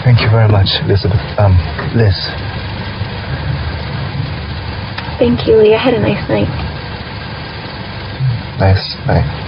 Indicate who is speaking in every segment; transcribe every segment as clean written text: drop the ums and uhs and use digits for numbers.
Speaker 1: Thank you very much, Elizabeth. Liz.
Speaker 2: Thank you, Lee. I had a nice night.
Speaker 1: Nice night.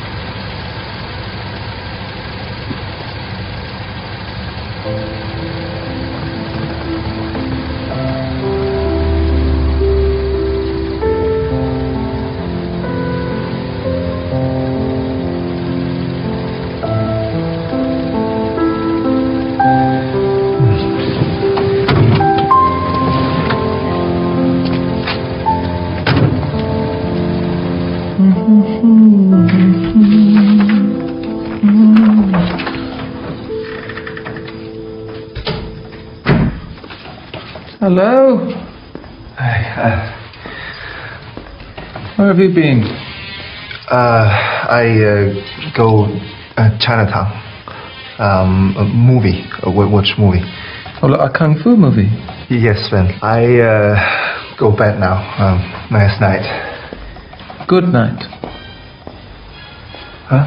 Speaker 3: Hello?
Speaker 1: Hi.
Speaker 3: Where have you been?
Speaker 1: I go Chinatown. A movie. Watch movie.
Speaker 3: Oh, a kung fu movie.
Speaker 1: Yes, Ben. I go bed now. Nice night.
Speaker 3: Good night.
Speaker 1: Huh?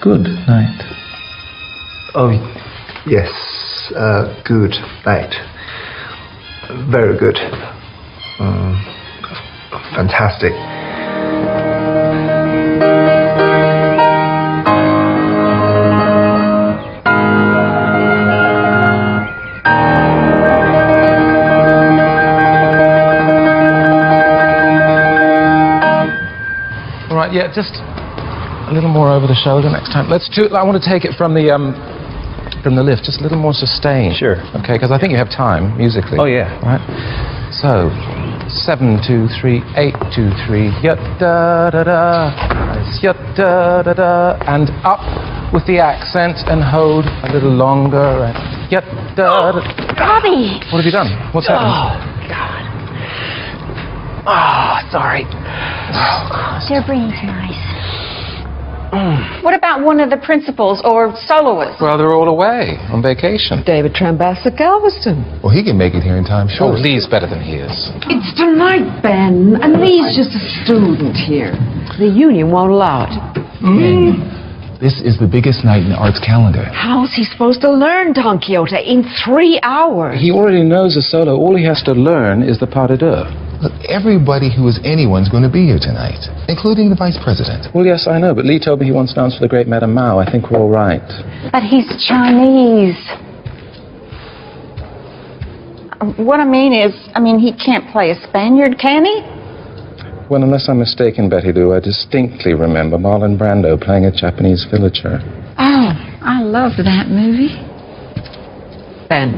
Speaker 3: Good night.
Speaker 1: Oh, yes. Good night. Very good. Fantastic.
Speaker 3: All right, yeah, just a little more over the shoulder next time. I want to take it from the lift, just a little more sustained.
Speaker 1: Sure.
Speaker 3: Okay, because I think you have time musically.
Speaker 1: Oh, yeah.
Speaker 3: Right. So, 7 2 3 8 2 3. Ya da da da. Ya da da da. And up with the accent and hold a little longer. And ya da da.
Speaker 2: Bobby!
Speaker 3: What have you done? What's happened?
Speaker 2: Oh, God.
Speaker 3: Oh, sorry.
Speaker 2: They're bringing tonight. What about one of the principals or soloists?
Speaker 3: Well, they're all away on vacation.
Speaker 4: David Trambassa Galveston.
Speaker 5: Well, he can make it here in time, sure.
Speaker 3: Oh, Lee's better than he is.
Speaker 4: It's tonight, Ben, and Lee's just a student here. The union won't allow it.
Speaker 5: This is the biggest night in the arts calendar.
Speaker 4: How's he supposed to learn Don Quixote in 3 hours?
Speaker 3: He already knows the solo. All he has to learn is the pas de deux.
Speaker 5: Look, everybody who is anyone's going to be here tonight, including the vice president.
Speaker 3: Well, yes, I know, but Lee told me he wants to dance for the great Madame Mao. I think we're all right.
Speaker 2: But he's Chinese. What I mean is, he can't play a Spaniard, can he?
Speaker 3: Well, unless I'm mistaken, Betty Lou, I distinctly remember Marlon Brando playing a Japanese villager.
Speaker 2: Oh, I loved that movie.
Speaker 4: Ben,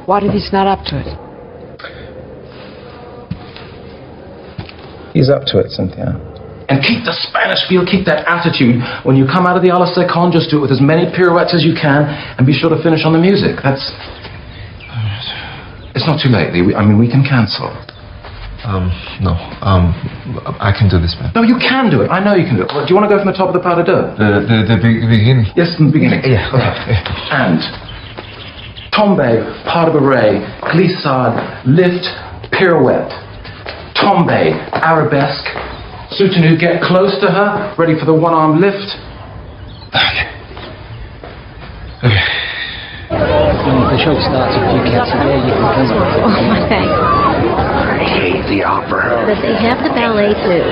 Speaker 4: what if he's not up to it?
Speaker 3: He's up to it, Cynthia.
Speaker 6: And keep the Spanish feel, keep that attitude. When you come out of the a la second, just do it with as many pirouettes as you can, and be sure to finish on the music. It's not too late, Lee. We can cancel.
Speaker 1: No. I can do this, man.
Speaker 6: No, you can do it. I know you can do it. Do you want to go from the top of the pas de deux?
Speaker 1: The beginning?
Speaker 6: Yes, from the beginning.
Speaker 1: Yeah, okay.
Speaker 6: And tombe, pas de bourrée, glissade, lift, pirouette. Tombe, arabesque. Soutenu, get close to her. Ready for the one-arm lift.
Speaker 1: Okay.
Speaker 7: When the show starts, if you can't sit there, you can come on.
Speaker 2: Oh, my thanks.
Speaker 1: I hate the opera.
Speaker 2: But they have the ballet, too.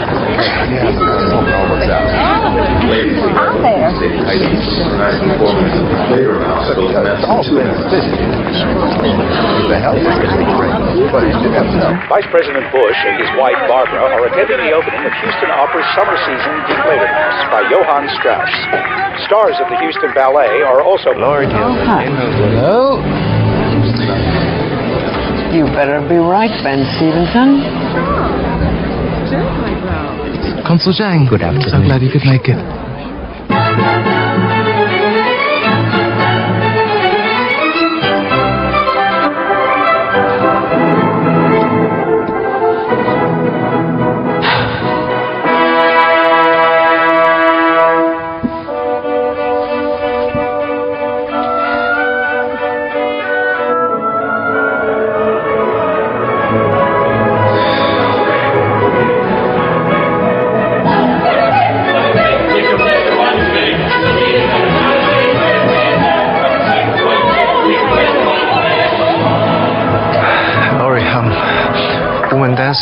Speaker 8: Vice President Bush and his wife Barbara are attending the opening of Houston Opera's summer season Deflator Mass by Johann Strauss. Stars of the Houston Ballet are also...
Speaker 1: Lord,
Speaker 3: Hello?
Speaker 4: You better be right, Ben Stevenson.
Speaker 3: Consul Zhang.
Speaker 7: Good afternoon.
Speaker 3: So glad you could make it.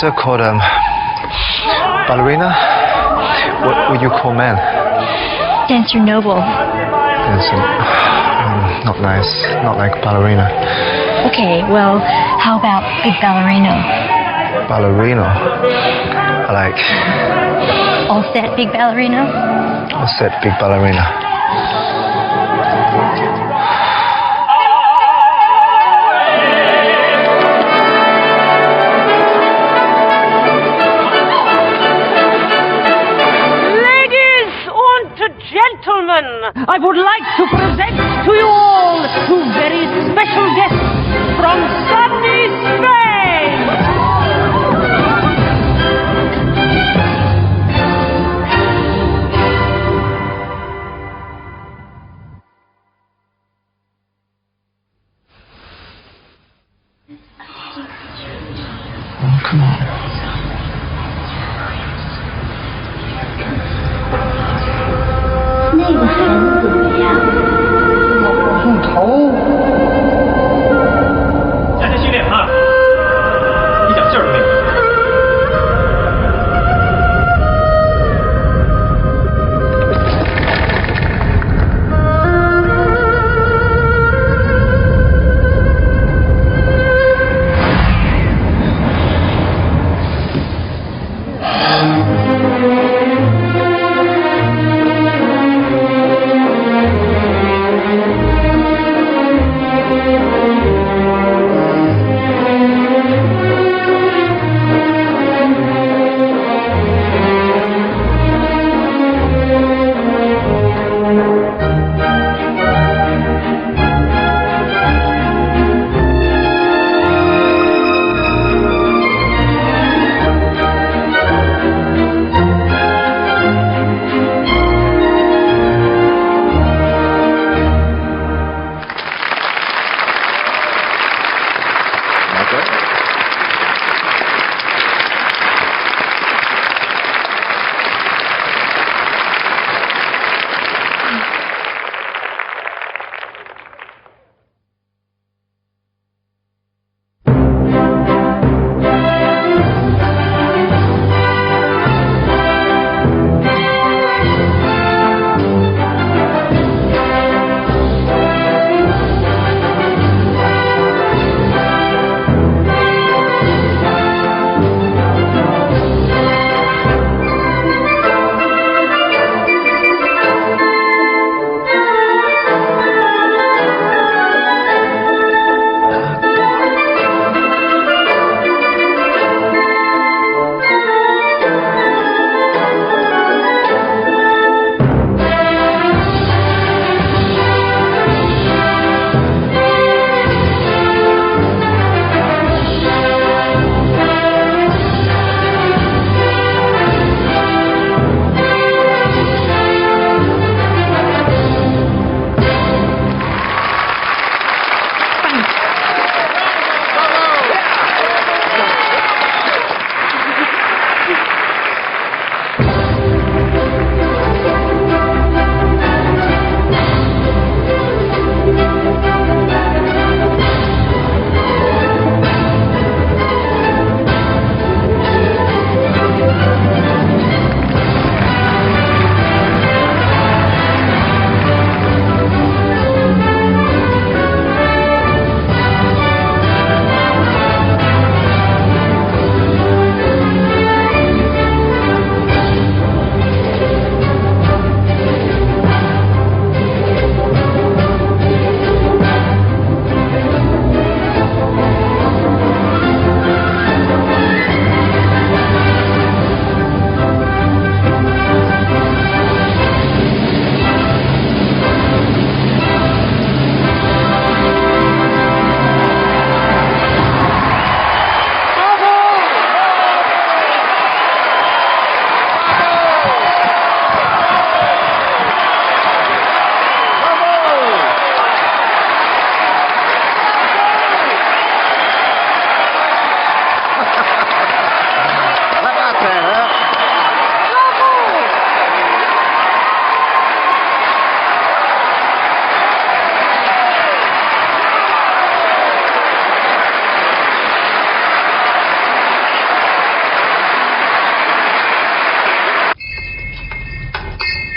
Speaker 1: dancer called ballerina. What would you call men?
Speaker 2: Dancer noble.
Speaker 1: Dancer. Not nice. Not like ballerina.
Speaker 2: Okay, well, how about big ballerino?
Speaker 1: Ballerino. I like.
Speaker 2: All set, big ballerino?
Speaker 1: All set, big ballerina.
Speaker 9: Gentlemen, I would like to present to you all two very special guests from sunny Spain.
Speaker 1: Oh, come on.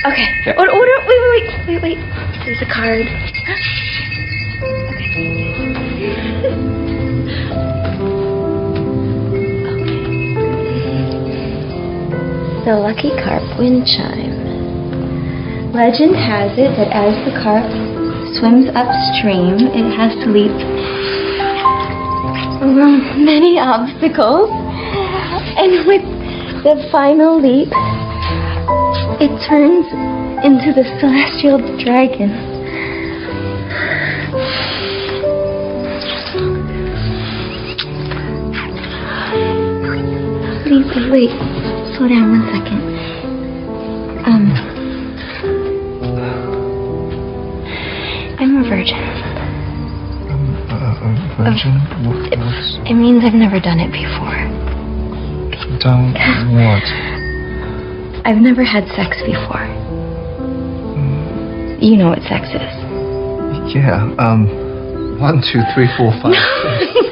Speaker 2: Okay.
Speaker 3: Yeah.
Speaker 2: Wait. There's a card. The lucky carp wind chime. Legend has it that as the carp swims upstream, it has to leap over many obstacles, and with the final leap, it turns into the celestial dragon. Wait. Slow down 1 second. I'm a virgin.
Speaker 1: A virgin?
Speaker 2: It means I've never done it before.
Speaker 1: Done what?
Speaker 2: I've never had sex before. You know what sex is.
Speaker 1: Yeah, 1, 2, 3, 4, 5.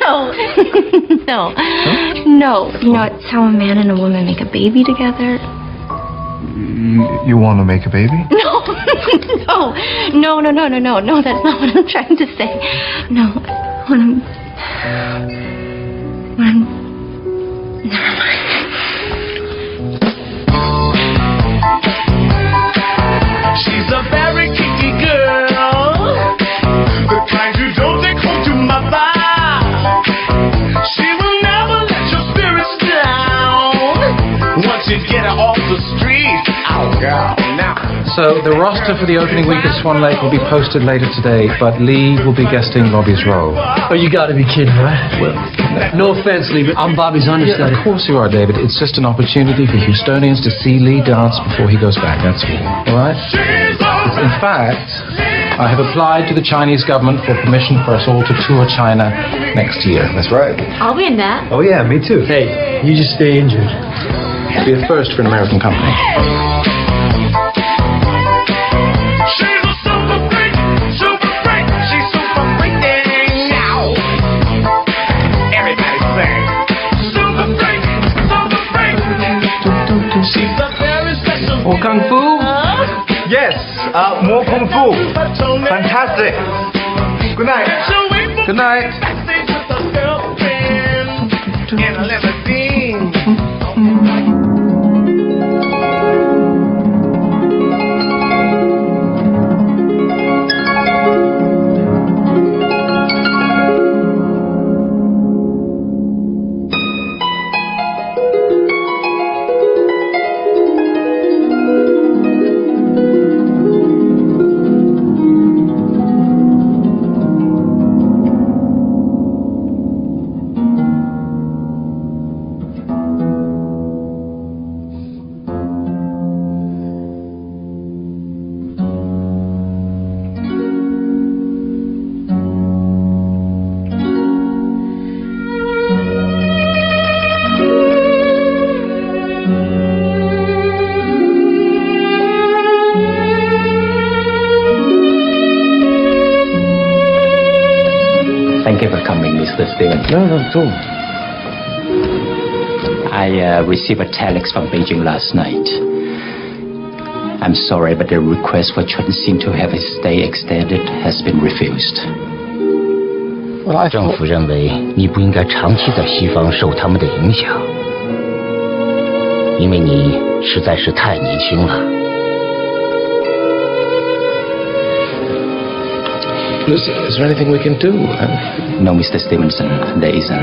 Speaker 2: No. No. You know, it's how a man and a woman make a baby together.
Speaker 1: You want to make a baby?
Speaker 2: No, that's not what I'm trying to say. No, when I'm... Never mind.
Speaker 10: She's a very kinky girl, the kind you don't take home to mama. She will never let your spirits down. Once you get her off the street, oh girl, now.
Speaker 3: So the roster for the opening week of Swan Lake will be posted later today, but Lee will be guesting Bobby's role.
Speaker 7: Oh, you gotta be kidding, right?
Speaker 3: Well,
Speaker 7: No offense, Lee, but I'm Bobby's understudy.
Speaker 3: of course you are, David. It's just an opportunity for Houstonians to see Lee dance before he goes back, that's all. All right? In fact, I have applied to the Chinese government for permission for us all to tour China next year.
Speaker 1: That's right.
Speaker 2: I'll be in that.
Speaker 1: Oh yeah, me too.
Speaker 7: Hey, you just stay injured.
Speaker 3: It'll be a first for an American company.
Speaker 10: She's a super freak, she's super freaking out. Everybody sing. Super freak. She's a very special.
Speaker 3: Or Kung Fu?
Speaker 1: Yes, more Kung Fu. Fantastic. Good night.
Speaker 3: Good night.
Speaker 10: Backstage with a girlfriend in a limousine.
Speaker 11: Thank you for coming, Mr. Stevens.
Speaker 3: No, not at all.
Speaker 11: I received a telex from Beijing last night. I'm sorry, but the request for Chun Xin to have his stay extended has been refused.
Speaker 3: Well,
Speaker 12: 政府认为你不应该长期在西方受他们的影响，因为你实在是太年轻了。
Speaker 3: Is there anything we can do?
Speaker 11: No, Mr. Stevenson, there isn't.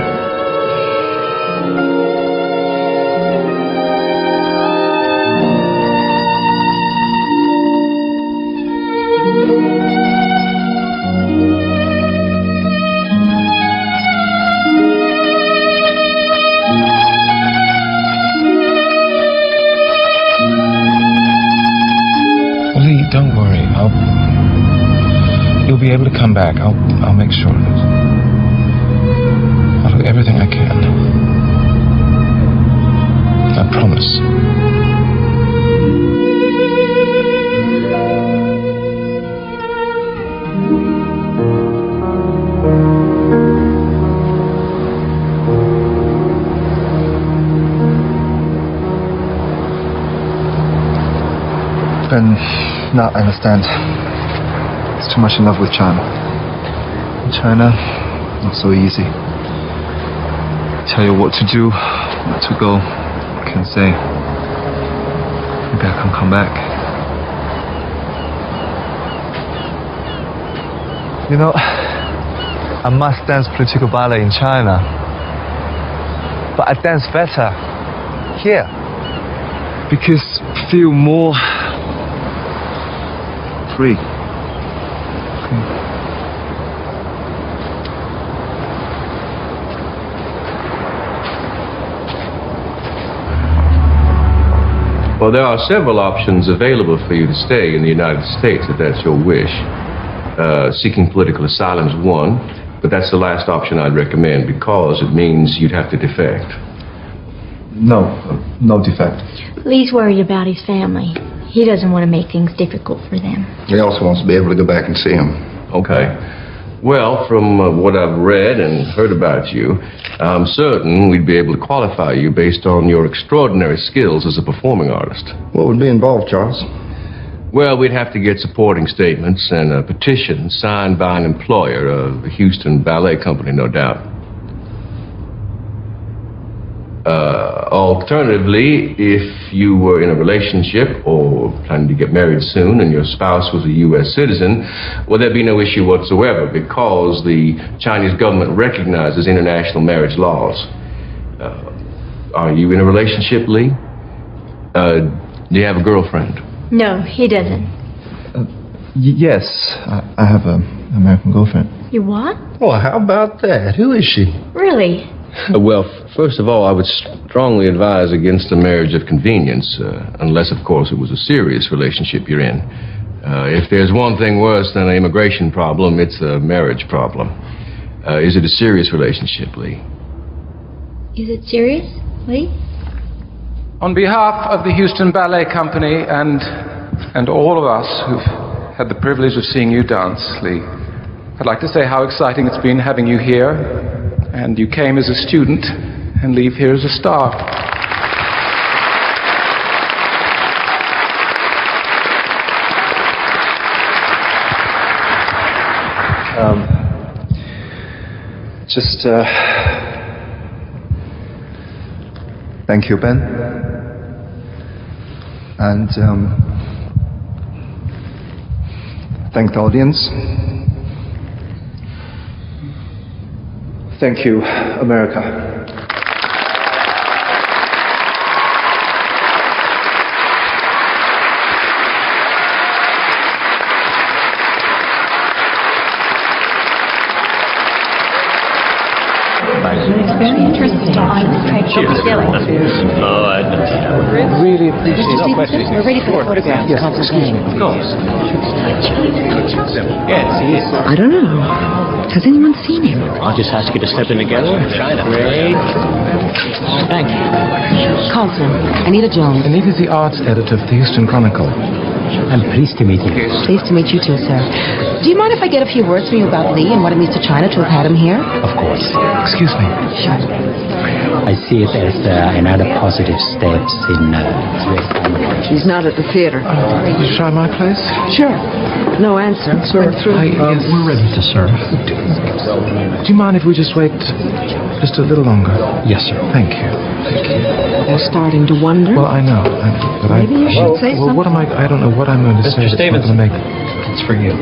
Speaker 5: Lee, don't worry. You'll be able to come back. I'll make sure of it. I'll do everything I can. I promise.
Speaker 1: Ben, now I understand. It's too much in love with China. In China, not so easy. Tell you what to do, where to go. Can say, maybe I can come back. You know, I must dance political ballet in China, but I dance better here because I feel more free.
Speaker 13: Well, there are several options available for you to stay in the United States, if that's your wish. Seeking political asylum is one, but that's the last option I'd recommend because it means you'd have to defect.
Speaker 1: No defect.
Speaker 2: Lee's worried about his family. He doesn't want to make things difficult for them.
Speaker 1: He also wants to be able to go back and see him.
Speaker 13: Okay. Well, from what I've read and heard about you, I'm certain we'd be able to qualify you based on your extraordinary skills as a performing artist.
Speaker 1: What would be involved, Charles?
Speaker 13: Well, we'd have to get supporting statements and a petition signed by an employer, the Houston Ballet Company, no doubt. Alternatively, if you were in a relationship or planning to get married soon and your spouse was a U.S. citizen, well, there'd be no issue whatsoever because the Chinese government recognizes international marriage laws. Are you in a relationship, Lee? Do you have a girlfriend?
Speaker 2: No, he doesn't.
Speaker 1: Yes, I have an American girlfriend.
Speaker 2: You what?
Speaker 1: Well, how about that? Who is she?
Speaker 2: Really?
Speaker 13: Well, first of all, I would strongly advise against a marriage of convenience, unless, of course, it was a serious relationship you're in. If there's one thing worse than an immigration problem, it's a marriage problem. Is it a serious relationship, Lee?
Speaker 2: Is it serious, Lee?
Speaker 3: On behalf of the Houston Ballet Company and all of us who've had the privilege of seeing you dance, Lee, I'd like to say how exciting it's been having you here. And you came as a student and leave here as a star.
Speaker 1: Thank you, Ben. And thank the audience. Thank you, America.
Speaker 2: It's very interesting. I'm
Speaker 3: Really appreciate it.
Speaker 4: We're ready for the photograph.
Speaker 3: Yes, of course.
Speaker 7: Yes, he is.
Speaker 4: I don't know. Has anyone seen him?
Speaker 7: I'll just ask you to step in together. Great. Thank you.
Speaker 4: Carlson, Anita Jones.
Speaker 3: Anita's the arts editor of the Houston Chronicle.
Speaker 12: I'm pleased to meet you.
Speaker 4: Pleased to meet you too, sir. Do you mind if I get a few words from you about Lee and what it means to China to have had him here?
Speaker 12: Of course.
Speaker 3: Excuse me.
Speaker 4: Sure.
Speaker 12: I see it as another positive steps in U.S. comedy.
Speaker 4: He's not at the theater.
Speaker 3: Did you try my place?
Speaker 4: Sure. No answer. We're through.
Speaker 3: Yes.
Speaker 12: We're ready to serve.
Speaker 3: Do you mind if we just wait just a little longer?
Speaker 12: Yes, sir.
Speaker 3: Thank you.
Speaker 4: They're starting to wonder.
Speaker 3: Well, I know.
Speaker 4: Maybe you should say
Speaker 3: well,
Speaker 4: something.
Speaker 3: what am I don't know what I'm going to say.
Speaker 7: Mr. Stevenson.
Speaker 3: That's not going to make
Speaker 12: It's for you.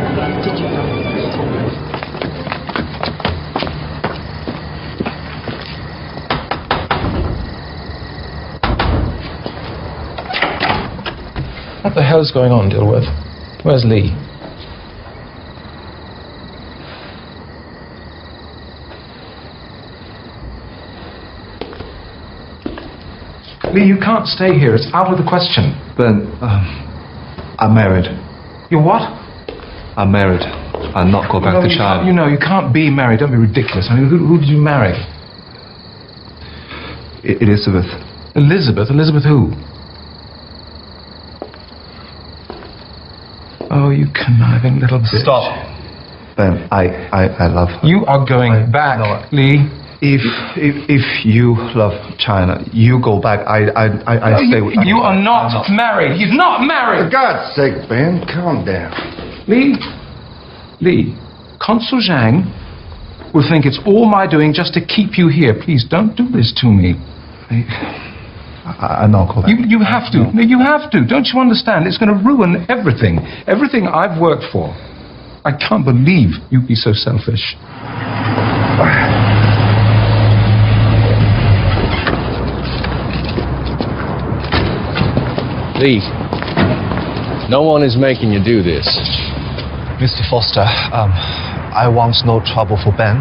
Speaker 3: What the hell's going on, Dilworth? Where's Lee? Lee, you can't stay here. It's out of the question.
Speaker 1: Ben, I'm married.
Speaker 3: You're what?
Speaker 1: I'm married. I'll not go back to China.
Speaker 3: You can't be married. Don't be ridiculous. I mean, who did you marry?
Speaker 1: Elizabeth.
Speaker 3: Elizabeth? Elizabeth who? Oh, you conniving little bitch.
Speaker 1: Stop. Ben, I love her.
Speaker 3: You are going back,
Speaker 1: No,
Speaker 3: Lee.
Speaker 1: If you love China, you go back. I stay with
Speaker 6: You are not married. He's not married.
Speaker 14: For God's sake, Ben, calm down.
Speaker 6: Lee, Consul Zhang will think it's all my doing just to keep you here. Please don't do this to me.
Speaker 1: I'm not going back.
Speaker 6: You have to. No. You have to. Don't you understand? It's going to ruin everything. Everything I've worked for. I can't believe you'd be so selfish.
Speaker 13: Lee, no one is making you do this.
Speaker 1: Mr. Foster, I want no trouble for Ben.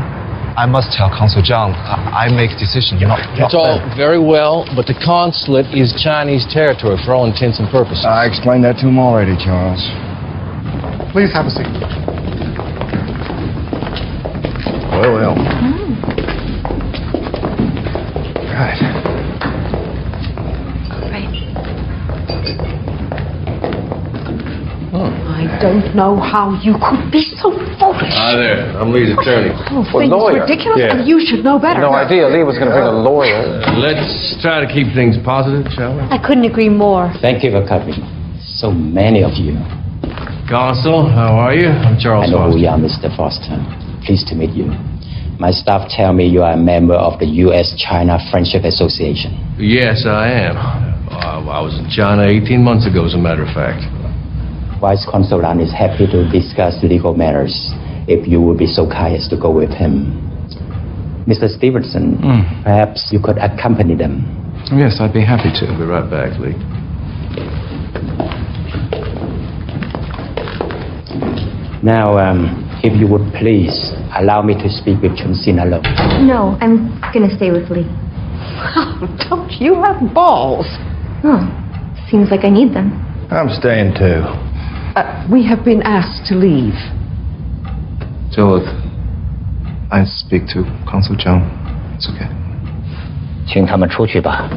Speaker 1: I must tell Consul Zhang I make decision, not
Speaker 13: It's all
Speaker 1: Ben.
Speaker 13: very well, but the consulate is Chinese territory for all intents and purposes.
Speaker 14: I explained that to him already, Charles. Please have a seat. Well. Right.
Speaker 4: I don't know how you could be so foolish.
Speaker 13: Hi there. I'm Lee's attorney.
Speaker 4: Oh, things ridiculous, and you should know better.
Speaker 3: No idea Lee was going to bring a lawyer.
Speaker 13: Let's try to keep things positive, shall we?
Speaker 2: I couldn't agree more.
Speaker 12: Thank you for coming. So many of you.
Speaker 13: Consul, how are you? I'm Charles
Speaker 12: I know
Speaker 13: Foster.
Speaker 12: who you are, Mr. Foster. Pleased to meet you. My staff tell me you are a member of the U.S.-China Friendship Association.
Speaker 13: Yes, I am. I was in China 18 months ago, as a matter of fact.
Speaker 12: Vice Consul Lan is happy to discuss legal matters if you would be so kind as to go with him. Mr. Stevenson, perhaps you could accompany them.
Speaker 6: Yes, I'd be happy to.
Speaker 13: I'll be right back, Lee.
Speaker 12: Now, if you would please allow me to speak with Chun Sin alone.
Speaker 2: No, I'm gonna stay with Lee.
Speaker 4: Don't you have balls?
Speaker 2: Oh, seems like I need them.
Speaker 14: I'm staying too.
Speaker 4: We have been asked to leave.
Speaker 1: Joseph, I speak to Consul Zhang. It's okay.
Speaker 12: 请他们出去吧，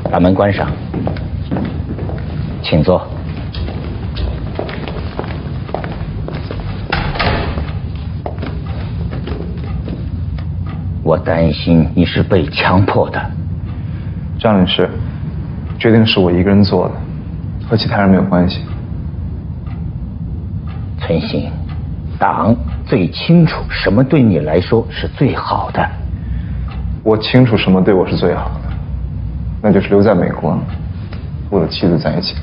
Speaker 12: 把门关上。请坐。我担心你是被强迫的。
Speaker 1: 张领事，决定是我一个人做的，和其他人没有关系。
Speaker 12: 陈信，党最清楚什么对你来说是最好的。
Speaker 1: 我清楚什么对我是最好的，那就是留在美国，和我的妻子在一起。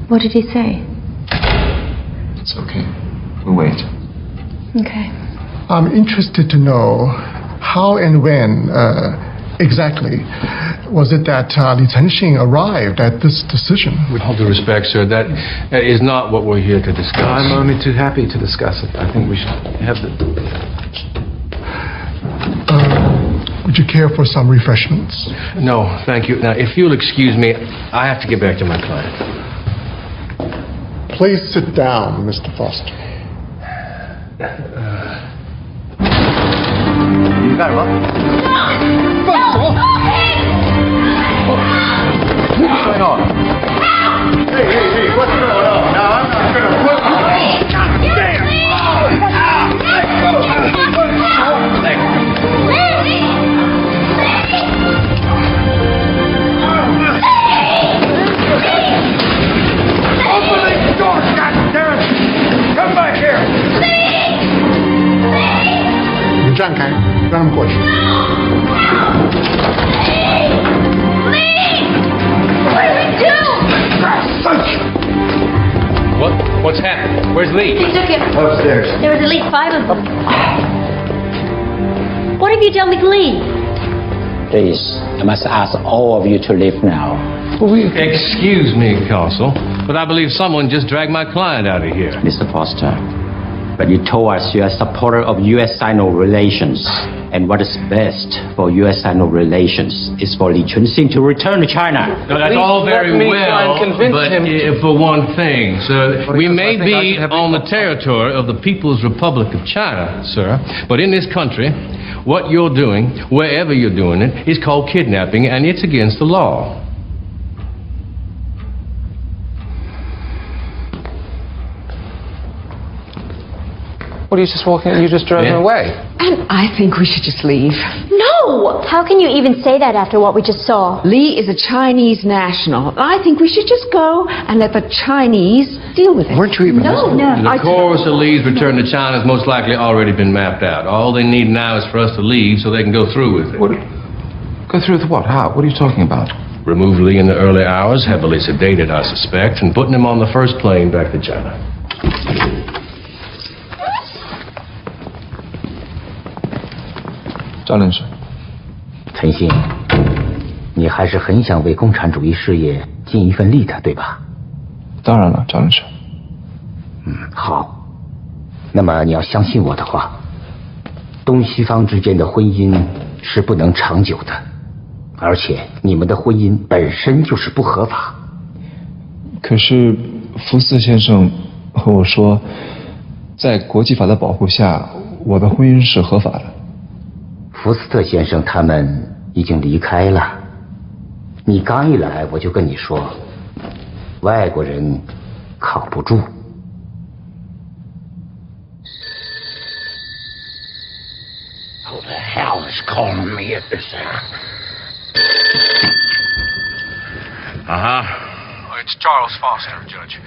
Speaker 2: What did he say?
Speaker 1: It's okay. We wait.
Speaker 2: Okay.
Speaker 15: I'm interested to know how and when exactly was it that Li Chenxing arrived at this decision?
Speaker 13: With all due respect, sir, that is not what we're here to discuss.
Speaker 6: I'm only too happy to discuss it. I think we should have the...
Speaker 15: Would you care for some refreshments?
Speaker 13: No, thank you. Now, if you'll excuse me, I have to get back to my client.
Speaker 15: Please sit down, Mr. Foster.
Speaker 1: 你干什么？
Speaker 15: 放手！
Speaker 1: 快点！Hey,
Speaker 14: what's going on? Now, I'm not gonna put Open the door, goddammit! Come back here!
Speaker 15: 你站开，让他们过去。
Speaker 13: What's happened? Where's Lee?
Speaker 2: They took him.
Speaker 14: Upstairs.
Speaker 2: There was at least 5 of them. What have you done with Lee?
Speaker 12: Please, I must ask all of you to leave now.
Speaker 13: Excuse me, Consul, but I believe someone just dragged my client out of here.
Speaker 12: Mr. Foster, But you told us you're a supporter of U.S.-Sino relations. And what is best for U.S.-Sino relations is for Li Chunxing to return to China.
Speaker 13: No, that's all very well, but for one thing, sir, we may be on the territory of the People's Republic of China, sir, but in this country, what you're doing, wherever you're doing it, is called kidnapping, and it's against the law.
Speaker 3: What are you just walking? You just drove him away.
Speaker 4: And I think we should just leave.
Speaker 2: No! How can you even say that after what we just saw?
Speaker 4: Li is a Chinese national. I think we should just go and let the Chinese deal with it.
Speaker 1: Weren't you even listening?
Speaker 13: The course of Lee's return to China has most likely already been mapped out. All they need now is for us to leave so they can go through with it.
Speaker 3: Go through with what? How? What are you talking about?
Speaker 13: Remove Lee in the early hours, heavily sedated, I suspect, and putting him on the first plane back to China.
Speaker 1: 张领事，
Speaker 12: 陈信，你还是很想为共产主义事业尽一份力的，对吧？
Speaker 1: 当然了，张领事。
Speaker 12: 好。那么你要相信我的话，东西方之间的婚姻是不能长久的，而且你们的婚姻本身就是不合法。
Speaker 1: 可是福斯先生和我说，在国际法的保护下，我的婚姻是合法的。
Speaker 12: 福斯特先生他们已经离开了，你刚一来我就跟你说，外国人靠不住。
Speaker 16: Who the hell is calling me at this hour?
Speaker 13: Oh, it's Charles Foster, Judge.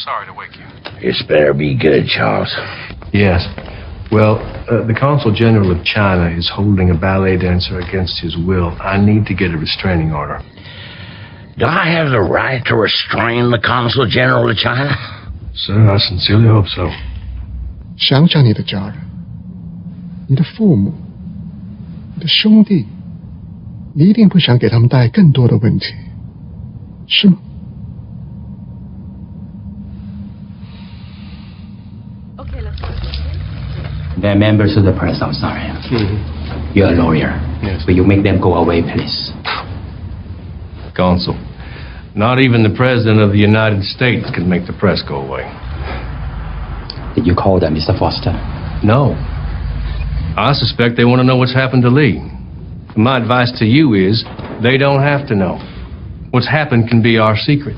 Speaker 13: Sorry to wake you.
Speaker 16: This better be good, Charles.
Speaker 13: Yes. Well, the Consul General of China is holding a ballet dancer against his will. I need to get a restraining order.
Speaker 16: Do I have the right to restrain the Consul General of China?
Speaker 13: Sir, I sincerely hope so.
Speaker 15: 想想你的家人，你的父母，你的兄弟，你一定不想给他们带来更多的问题，是吗？
Speaker 12: They're members of the press, I'm sorry. You're a lawyer.
Speaker 13: Yes.
Speaker 12: Will you make them go away, please?
Speaker 13: Consul, not even the President of the United States can make the press go away.
Speaker 12: Did you call them, Mr. Foster?
Speaker 13: No. I suspect they want to know what's happened to Lee. My advice to you is, they don't have to know. What's happened can be our secret.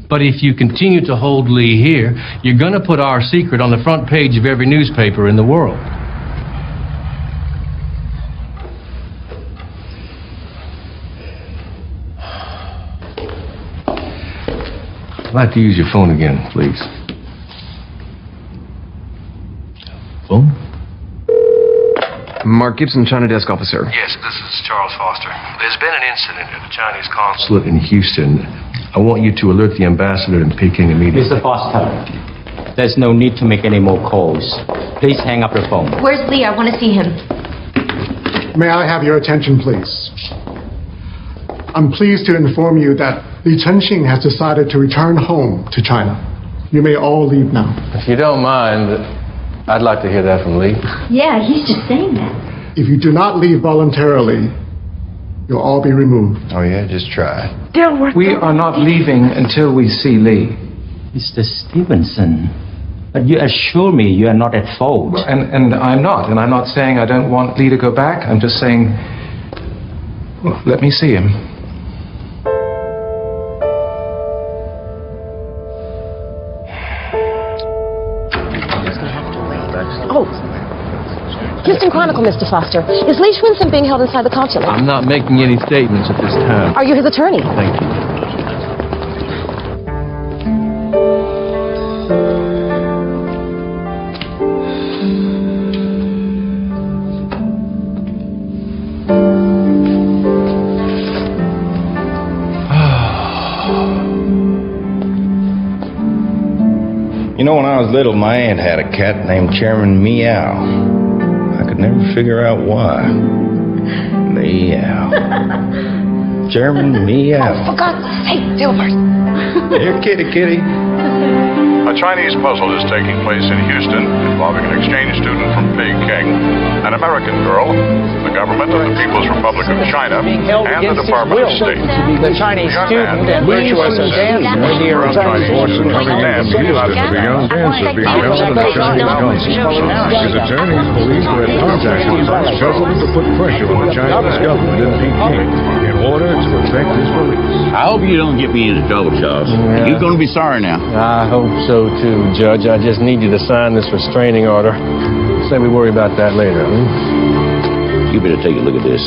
Speaker 13: But if you continue to hold Lee here, you're going to put our secret on the front page of every newspaper in the world. I'd like to use your phone again, please. Phone?
Speaker 17: Mark Gibson, China Desk Officer.
Speaker 13: Yes, this is Charles Foster. There's been an incident at the Chinese consulate in Houston. I want you to alert the ambassador in Peking immediately.
Speaker 12: Mr. Foster, there's no need to make any more calls. Please hang up the phone.
Speaker 2: Where's Lee? I want to see him.
Speaker 15: May I have your attention, please? I'm pleased to inform you that Li Chunxing has decided to return home to China. You may all leave now.
Speaker 13: If you don't mind, I'd like to hear that from Lee.
Speaker 2: Yeah, he's just saying that.
Speaker 15: If you do not leave voluntarily, you'll all be removed.
Speaker 5: Oh, yeah? Just try.
Speaker 3: We are not leaving until we see Lee.
Speaker 12: Mr. Stevenson, but you assure me you are not at fault.
Speaker 3: And I'm not. And I'm not saying I don't want Lee to go back. I'm just saying, well, let me see him.
Speaker 18: Oh. Houston Chronicle, Mr. Foster. Is Lee Schwinson being held inside the consulate?
Speaker 13: I'm not making any statements at this time.
Speaker 18: Are you his attorney?
Speaker 13: Thank you.
Speaker 19: You know, when I was little, my aunt had a cat named Chairman Meow. I could never figure out why. Meow. Chairman Meow.
Speaker 18: For God's sake, Dilbert.
Speaker 19: Here, kitty.
Speaker 20: A
Speaker 17: A Chinese puzzle is taking place in Houston involving an exchange student from Peking, an American girl, the government of the People's Republic of China, and the Department of State.
Speaker 7: The Chinese student and virtuoso dancer here on
Speaker 17: Chinese forces coming in.
Speaker 20: The young dancer being held in the Chinese government. His attorneys believe that contacted the Vice President to put pressure on the Chinese government in Peking in order to effect his release.
Speaker 16: I hope you don't get me into trouble, Charles.
Speaker 3: Yeah.
Speaker 16: You're going to be sorry now.
Speaker 3: I hope so too, Judge. I just need you to sign this restraining order. Say we worry about that later.
Speaker 16: You better take a look at this.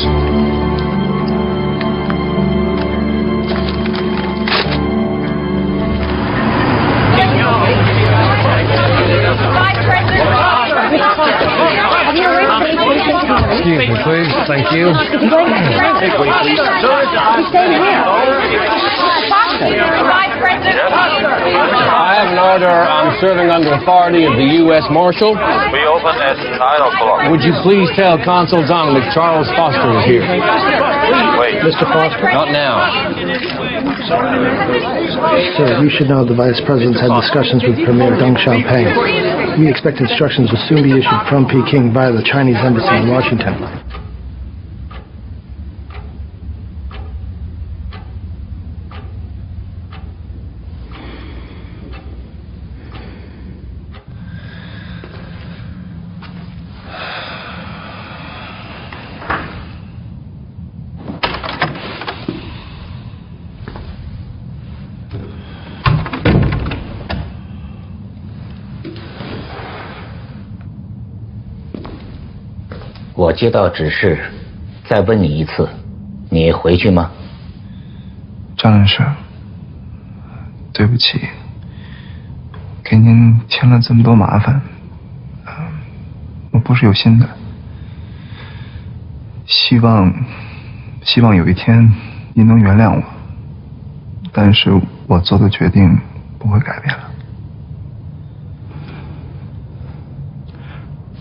Speaker 3: Excuse me, please. Thank you. I have an order. I'm serving under authority of the U.S. Marshal.
Speaker 21: We open at 9 o'clock.
Speaker 3: Would you please tell Consul Dominic Charles Foster is here?
Speaker 21: Wait.
Speaker 3: Mr. Foster? Not now.
Speaker 22: Sir, you should know the Vice President's had discussions with Premier Deng Xiaoping. We expect instructions will soon be issued from Peking via the Chinese Embassy in Washington.
Speaker 12: 我接到指示，再问你一次，你回去吗？
Speaker 1: 张人士，对不起，给您添了这么多麻烦，我不是有心的。希望有一天您能原谅我，但是我做的决定不会改变了。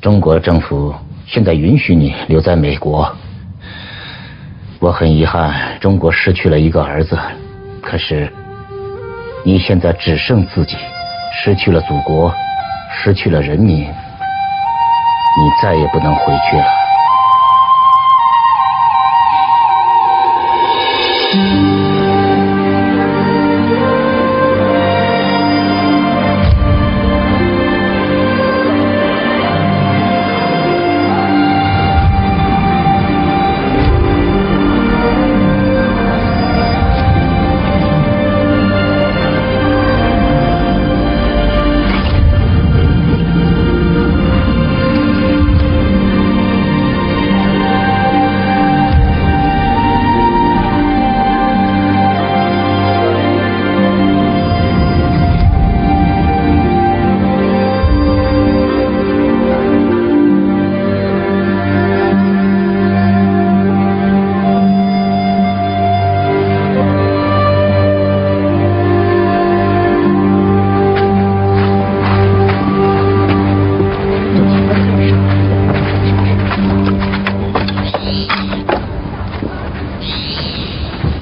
Speaker 12: 中国政府现在允许你留在美国，我很遗憾，中国失去了一个儿子。可是，你现在只剩自己，失去了祖国，失去了人民，你再也不能回去了。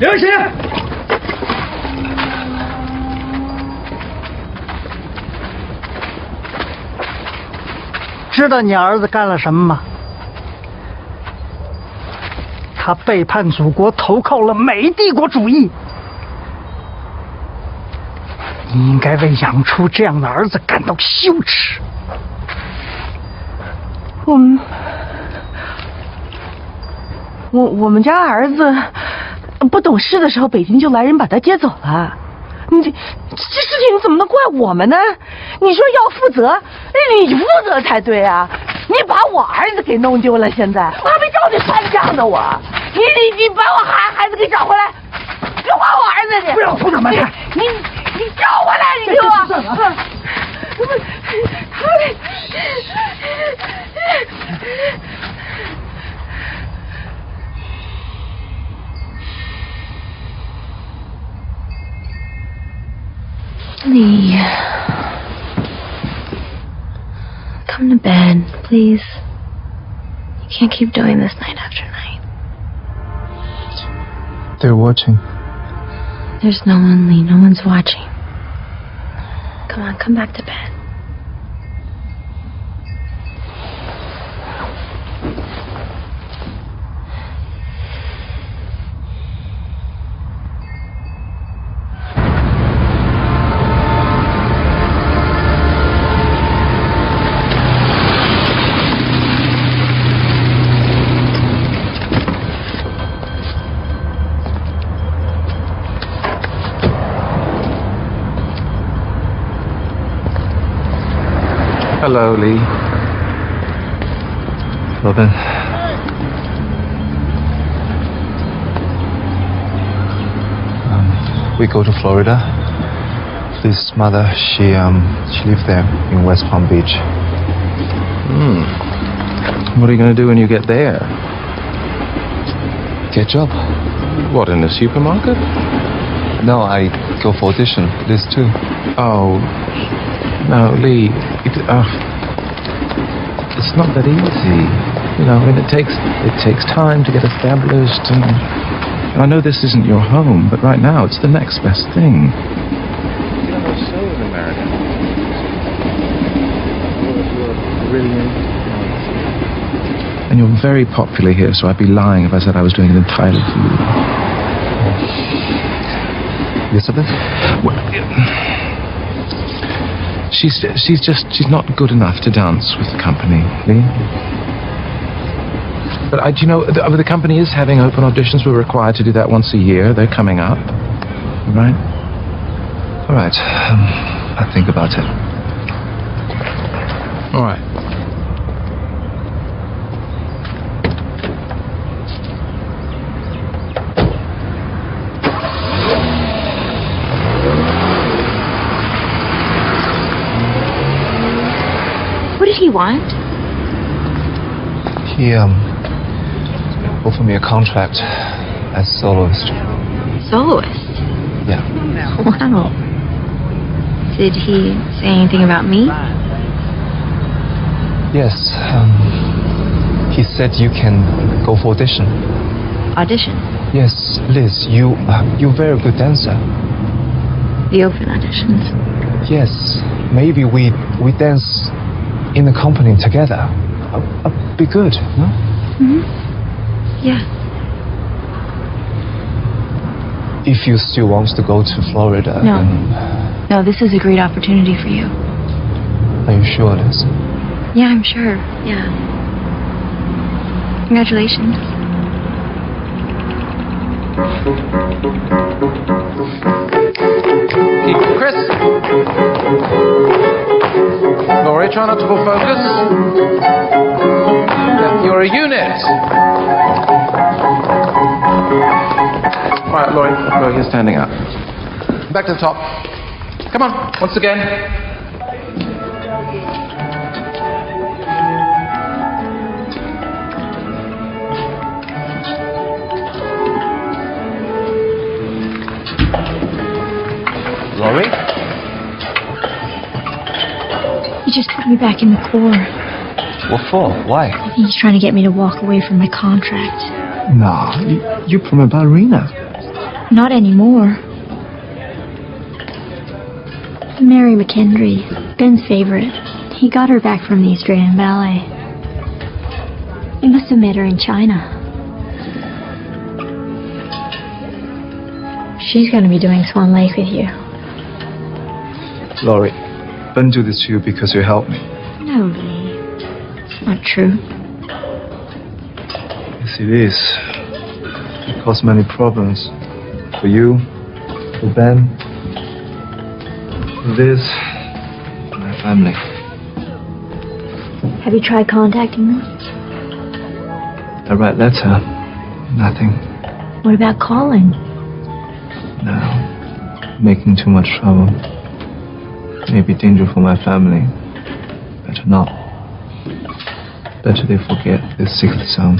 Speaker 14: 刘星，
Speaker 23: 知道你儿子干了什么吗？他背叛祖国，投靠了美帝国主义。你应该为养出这样的儿子感到羞耻。
Speaker 24: 我们家儿子不懂事的时候，北京就来人把他接走了。这事情怎么能怪我们呢？你说要负责，你负责才对啊！你把我儿子给弄丢了，现在我还没找你算账呢，你把我孩子给找回来，你还我儿子去！
Speaker 23: 不要胡搅蛮缠！
Speaker 24: 你找回来，你给我！Lee,
Speaker 2: come to bed, please. You can't keep doing this night after night.
Speaker 1: They're watching.
Speaker 2: There's no one, Lee. No one's watching. Come on, come back to bed.
Speaker 3: Hello, Lee.
Speaker 1: Robin. We go to Florida. Liz' mother, she lives there in West Palm Beach.
Speaker 3: What are you going to do when you get there?
Speaker 1: Get a job.
Speaker 3: What, in a supermarket?
Speaker 1: No, I go for audition. Liz too.
Speaker 3: Oh, no, Lee. It's not that easy. You know, I mean, it takes time to get established, and I know this isn't your home, but right now it's the next best thing. And you're very popular here, so I'd be lying if I said I was doing it entirely for you.
Speaker 1: Elizabeth?
Speaker 3: Well, she's not good enough to dance with the company, Lee. But you know, the company is having open auditions. We're required to do that once a year. They're coming up, right?
Speaker 1: All right. I'll think about it.
Speaker 3: All right.
Speaker 2: What did he want?
Speaker 1: He offered me a contract as soloist.
Speaker 2: Soloist?
Speaker 1: Yeah.
Speaker 2: Wow. Did he say anything about me?
Speaker 1: Yes. He said you can go for audition.
Speaker 2: Audition?
Speaker 1: Yes, Liz, you're very good dancer.
Speaker 2: The open auditions?
Speaker 1: Yes. Maybe we dance in the company together. Be good, no?
Speaker 2: Yeah.
Speaker 1: If you still want to go to Florida,
Speaker 2: No.
Speaker 1: then...
Speaker 2: No, this is a great opportunity for you.
Speaker 1: Are you sure, Liz?
Speaker 2: Yeah, I'm sure. Yeah. Congratulations.
Speaker 3: Chris! Laurie, try not to pull focus. You're a unit. All right, Laurie, go. You're standing up. Back to the top. Come on, once again. Laurie?
Speaker 2: He just put me back in the Corps.
Speaker 1: What for? Why?
Speaker 2: I think he's trying to get me to walk away from my contract.
Speaker 1: Nah, you're from a ballerina.
Speaker 2: Not anymore. Mary McKendry, Ben's favorite. He got her back from the Australian Ballet. He must have met her in China. She's going to be doing Swan Lake with you.
Speaker 1: Laurie, Ben do this to you because you helped me.
Speaker 2: No, Lee. It's not true.
Speaker 1: Yes, it is. It caused many problems. For you, for Ben, for Liz, for my family.
Speaker 2: Have you tried contacting them?
Speaker 1: I write letter. Nothing.
Speaker 2: What about calling?
Speaker 1: No. Making too much trouble. Maybe danger for my family. Better not. Better they forget this sixth son.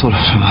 Speaker 1: 错了是吗？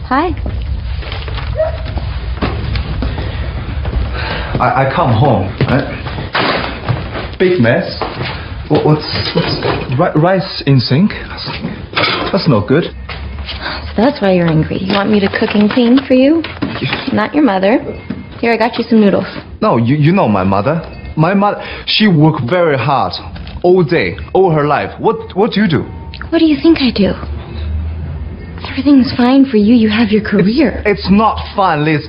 Speaker 2: Hi.
Speaker 1: I come home, right? Big mess. What's rice in sink? That's no good.
Speaker 2: So that's why you're angry. You want me to cook and clean for you? Not your mother. Here, I got you some noodles.
Speaker 1: No, you know my mother. My mother, she worked very hard, all day, all her life. What do you do?
Speaker 2: What do you think I do? Everything's fine for you. You have your career.
Speaker 1: It's not fun, Liz.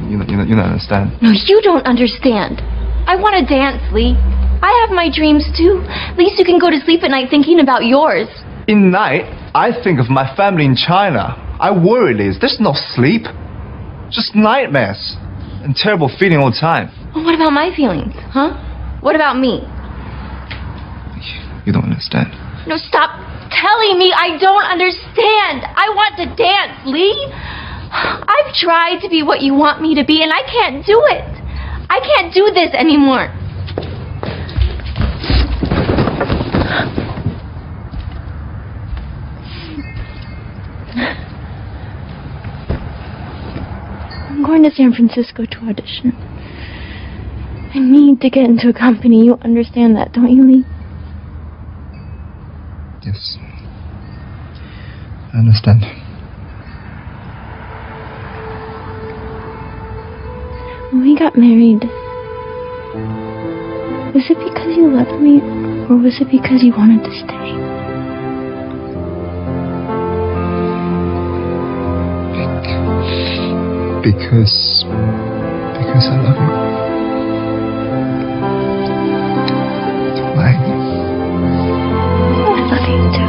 Speaker 1: You don't understand.
Speaker 2: No, you don't understand. I want to dance, Lee. I have my dreams too. At least you can go to sleep at night thinking about yours.
Speaker 1: In night, I think of my family in China. I worry, Liz. There's no sleep. Just nightmares. And terrible feeling all the time.
Speaker 2: Well, what about my feelings, huh? What about me?
Speaker 1: You don't understand.
Speaker 2: No, stop telling me I don't understand. I want to dance, Lee. I've tried to be what you want me to be, and I can't do it. I can't do this anymore. I'm going to San Francisco to audition. I need to get into a company. You understand that, don't you, Lee?
Speaker 1: Yes. I understand.
Speaker 2: When we got married, was it because you loved me, or was it because you wanted to stay?
Speaker 1: Because I love you. Why?
Speaker 2: I love you too.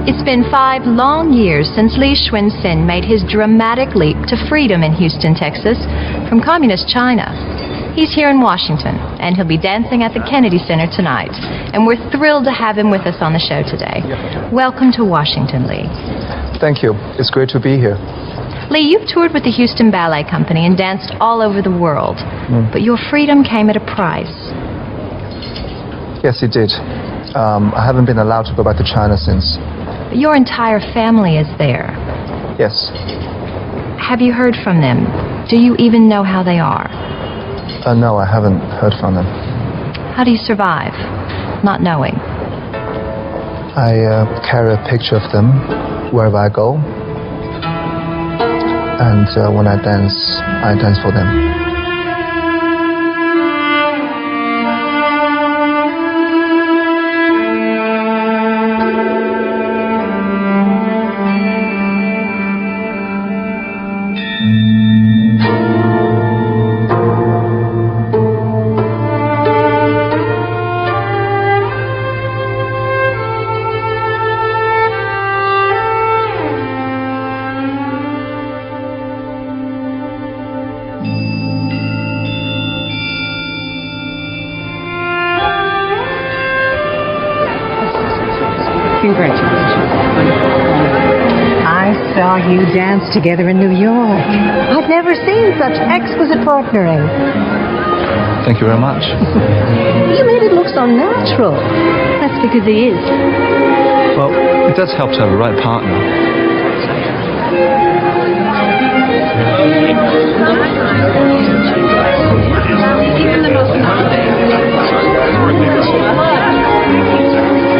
Speaker 8: It's been 5 long years since Li Shunsin made his dramatic leap to freedom in Houston, Texas, from communist China. He's here in Washington, and he'll be dancing at the Kennedy Center tonight. And we're thrilled to have him with us on the show today. Welcome to Washington, Lee.
Speaker 1: Thank you. It's great to be here.
Speaker 8: Lee, you've toured with the Houston Ballet Company and danced all over the world. But your freedom came at a price.
Speaker 1: Yes, it did. I haven't been allowed to go back to China since.
Speaker 8: But your entire family is there.
Speaker 1: Yes.
Speaker 8: Have you heard from them? Do you even know how they are?
Speaker 1: No, I haven't heard from them.
Speaker 8: How do you survive, not knowing?
Speaker 1: I carry a picture of them wherever I go. And when I dance for them.
Speaker 4: Congratulations.
Speaker 6: I saw you dance together in New York. I've never seen such exquisite partnering.
Speaker 1: Thank you very much.
Speaker 6: You made it look so natural.
Speaker 2: That's because he is.
Speaker 1: Well, it does help to have a right partner.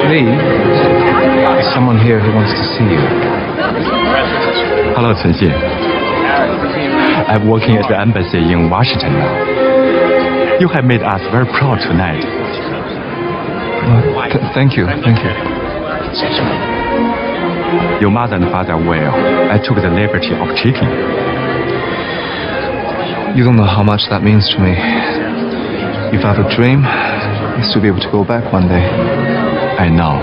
Speaker 1: Lee, there's someone here who wants to see you.
Speaker 9: Hello, Chen Xin. I'm working at the embassy in Washington now. You have made us very proud tonight.
Speaker 1: Thank you.
Speaker 9: Your mother and father are well. I took the liberty of checking.
Speaker 1: You don't know how much that means to me. If I have a dream, it's to be able to go back one day.
Speaker 9: I know.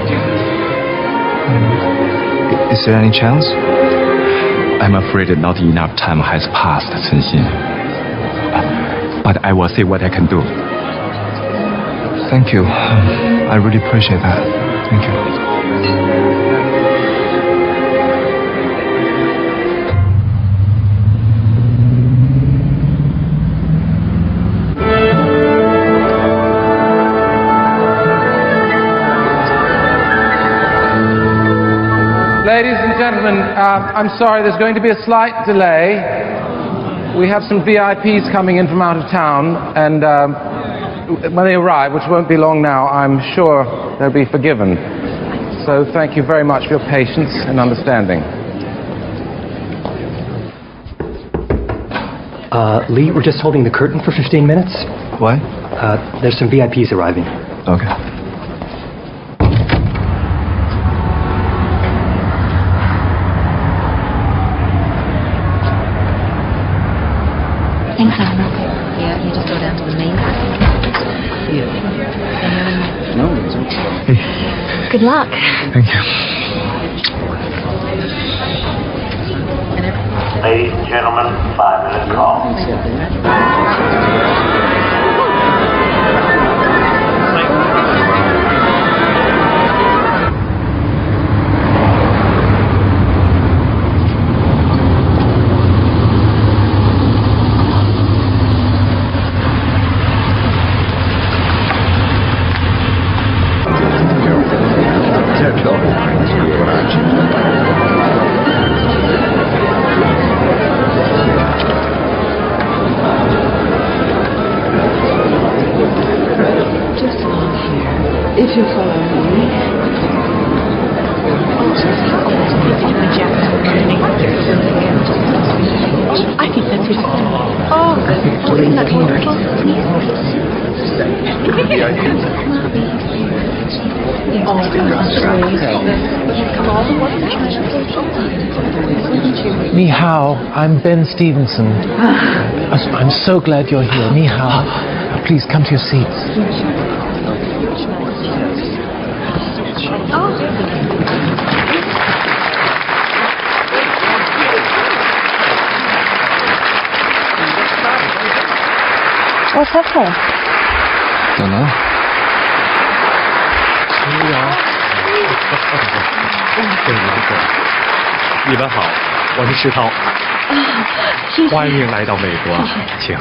Speaker 1: Is there any chance?
Speaker 9: I'm afraid not enough time has passed, Chen Xin. But I will see what I can do.
Speaker 1: Thank you. I really appreciate that. Thank you.
Speaker 3: Ladies and gentlemen, I'm sorry, there's going to be a slight delay. We have some VIPs coming in from out of town, and when they arrive, which won't be long now, I'm sure they'll be forgiven. So thank you very much for your patience and understanding.
Speaker 10: Lee, we're just holding the curtain for 15 minutes.
Speaker 1: Why?
Speaker 10: There's some VIPs arriving.
Speaker 1: Okay.
Speaker 2: Thanks, Anna.
Speaker 8: Yeah, you just go down to the main.
Speaker 10: No, it's okay.
Speaker 2: Good luck.
Speaker 1: Thank you.
Speaker 21: Ladies and gentlemen, 5-minute call.
Speaker 4: If you follow me.
Speaker 2: I think that's it.
Speaker 4: Oh, please,
Speaker 3: Ni hao, I'm Ben Stevenson. I'm so glad you're here. Ni hao. Please come to your seats.
Speaker 2: What's happening?
Speaker 1: Don't know.
Speaker 9: Hi. 你们好，我是石涛。欢迎来到美国，请。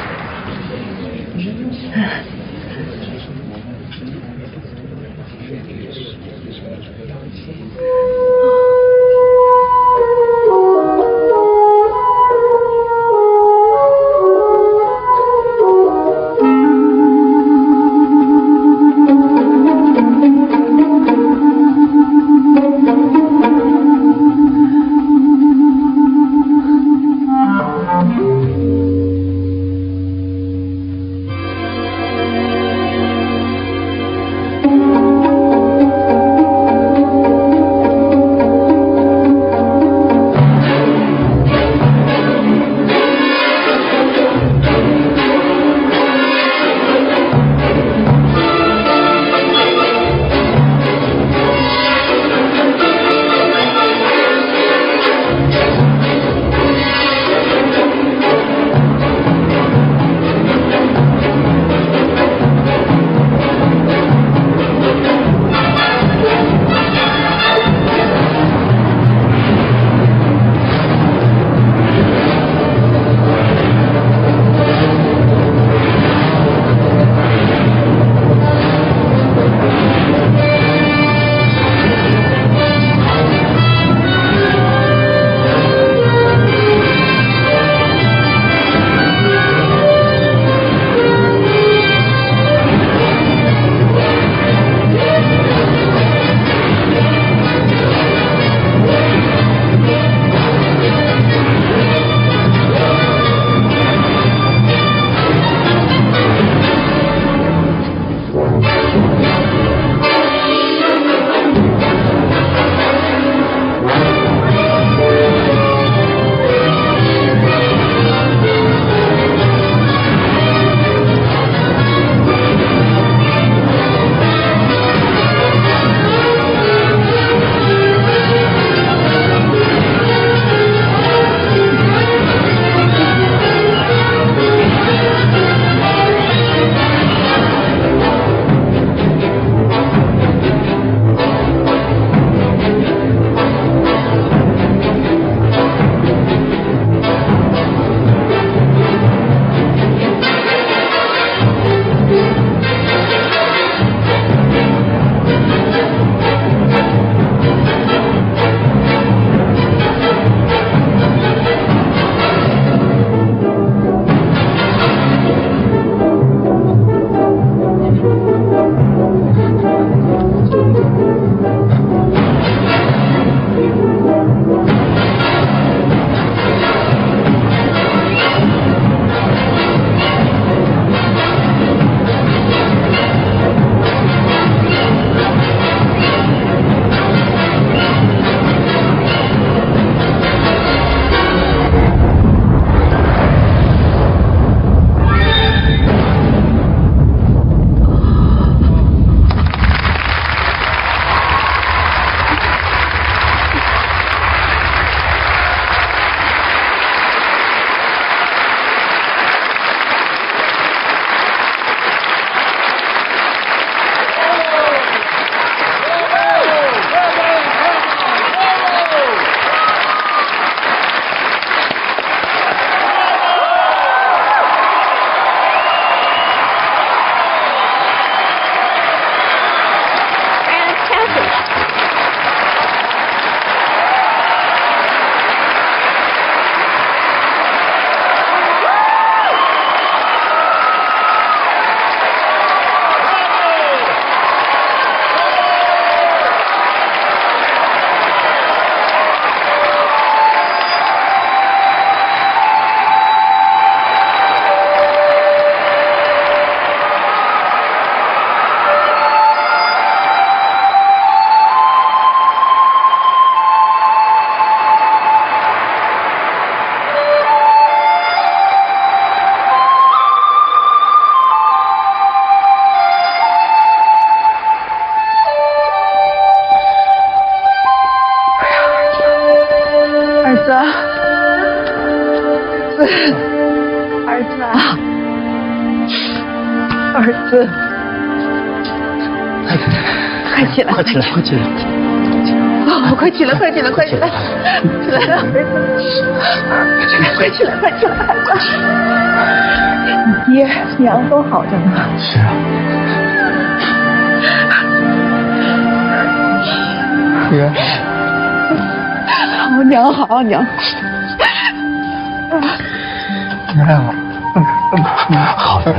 Speaker 24: 儿子啊，儿子，快起来，
Speaker 22: 快起来，快起来！
Speaker 24: 哦，快起来，快起来，快起来！起来了，儿子，快起来，快起来！你爹娘都好着呢。
Speaker 22: 是啊。爹。
Speaker 24: 好娘，好娘。
Speaker 22: 娘啊，好的，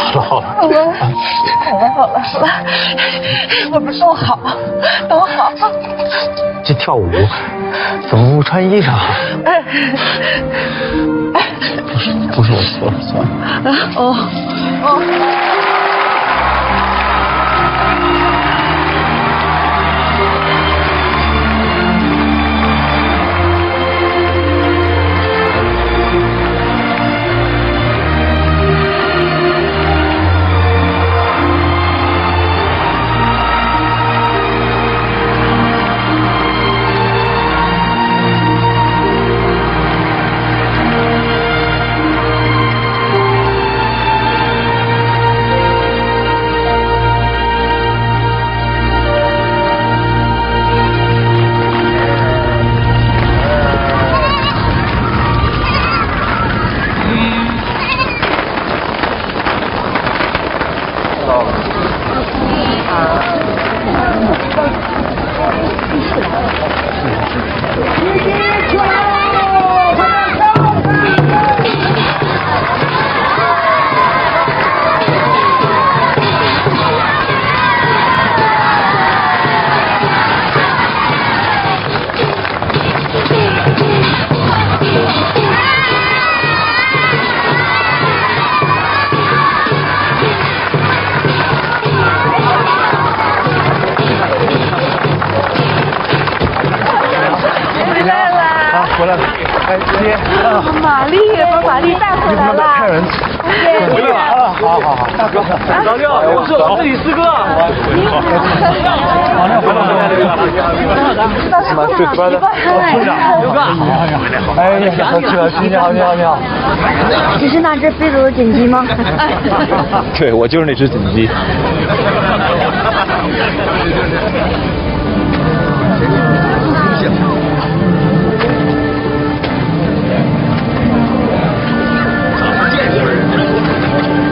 Speaker 22: 好了，
Speaker 24: 好了，我们都好，都好。
Speaker 22: 这跳舞怎么不穿衣裳？不是我错了，算了。
Speaker 24: 哦。
Speaker 22: 回来了，哎，爹，
Speaker 24: 玛丽，把玛丽带回来了。
Speaker 22: 看人，回来了啊！好，大哥，老六，我是我自己师哥。哎，你好，你好。
Speaker 18: 你是那只非洲的锦鸡吗？
Speaker 9: 对，我就是那只锦鸡。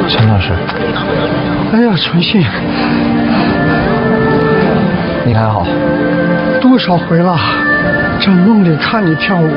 Speaker 22: 陈老师，哎呀，纯信，你还好？多少回了，在梦里看你跳舞，